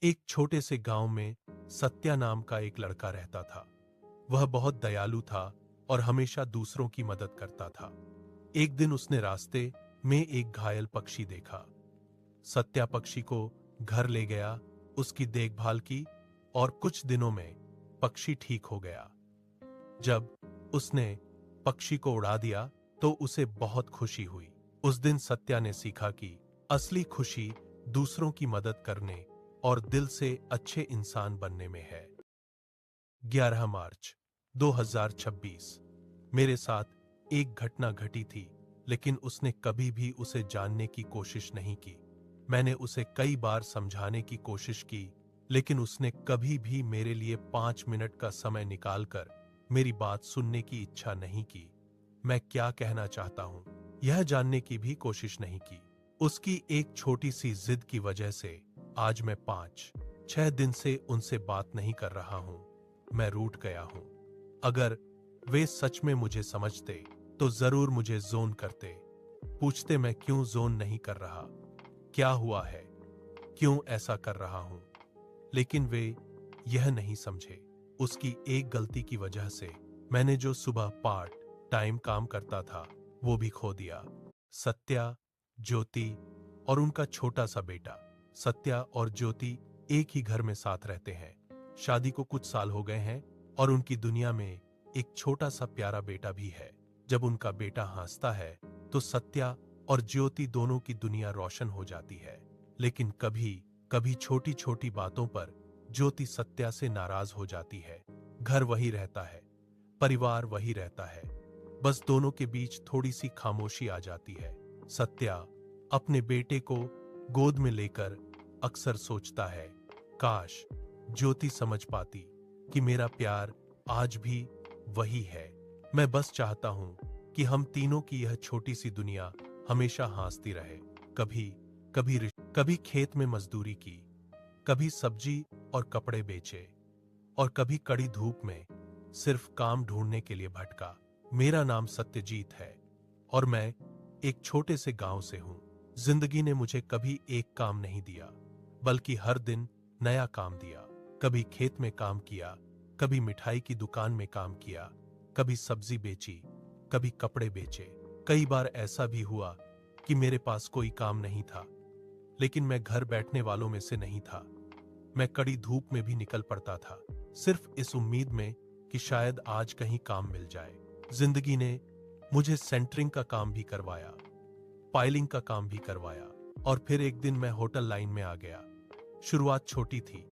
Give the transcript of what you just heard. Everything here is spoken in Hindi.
एक छोटे से गांव में सत्या नाम का एक लड़का रहता था। वह बहुत दयालु था और हमेशा दूसरों की मदद करता था। एक दिन उसने रास्ते में एक घायल पक्षी देखा। सत्या पक्षी को घर ले गया, उसकी देखभाल की और कुछ दिनों में पक्षी ठीक हो गया। जब उसने पक्षी को उड़ा दिया तो उसे बहुत खुशी हुई। उस दिन सत्या ने सीखा कि असली खुशी दूसरों की मदद करने और दिल से अच्छे इंसान बनने में है। 11 मार्च 2026। मेरे साथ एक घटना घटी थी, लेकिन उसने कभी भी उसे जानने की कोशिश नहीं की। मैंने उसे कई बार समझाने की कोशिश की, लेकिन उसने कभी भी मेरे लिए 5 मिनट का समय निकालकर मेरी बात सुनने की इच्छा नहीं की। मैं क्या कहना चाहता हूं, यह जानने की भी कोशिश नहीं की। उसकी एक छोटी सी जिद की वजह से आज मैं 5-6 दिन से उनसे बात नहीं कर रहा हूं। मैं रूठ गया हूं। अगर वे सच में मुझे समझते तो जरूर मुझे जोन करते, पूछते मैं क्यों जोन नहीं कर रहा, क्या हुआ है, क्यों ऐसा कर रहा हूं। लेकिन वे यह नहीं समझे। उसकी एक गलती की वजह से मैंने जो सुबह पार्ट टाइम काम करता था वो भी खो दिया। सत्या, ज्योति और उनका छोटा सा बेटा। सत्या और ज्योति एक ही घर में साथ रहते हैं। शादी को कुछ साल हो गए हैं और उनकी दुनिया में एक छोटा सा प्यारा बेटा भी है। जब उनका बेटा हंसता है तो सत्या और ज्योति दोनों की दुनिया रोशन हो जाती है। लेकिन कभी कभी छोटी छोटी बातों पर ज्योति सत्या से नाराज हो जाती है। घर वही रहता है, परिवार वही रहता है, बस दोनों के बीच थोड़ी सी खामोशी आ जाती है। सत्या अपने बेटे को गोद में लेकर अक्सर सोचता है, काश ज्योति समझ पाती कि मेरा प्यार आज भी वही है। मैं बस चाहता हूं कि हम तीनों की यह छोटी सी दुनिया हमेशा हंसती रहे। कभी कभी खेत में मजदूरी की, कभी सब्जी और कपड़े बेचे और कभी कड़ी धूप में सिर्फ काम ढूंढने के लिए भटका। मेरा नाम सत्यजीत है और मैं एक छोटे से गांव से हूं। जिंदगी ने मुझे कभी एक काम नहीं दिया, बल्कि हर दिन नया काम दिया। कभी खेत में काम किया, कभी मिठाई की दुकान में काम किया, कभी सब्जी बेची, कभी कपड़े बेचे। कई बार ऐसा भी हुआ कि मेरे पास कोई काम नहीं था, लेकिन मैं घर बैठने वालों में से नहीं था। मैं कड़ी धूप में भी निकल पड़ता था, सिर्फ इस उम्मीद में कि शायद आज कहीं काम मिल जाए। जिंदगी ने मुझे सेंटरिंग का काम भी करवाया, पाइलिंग का काम भी करवाया और फिर एक दिन मैं होटल लाइन में आ गया। शुरुआत छोटी थी,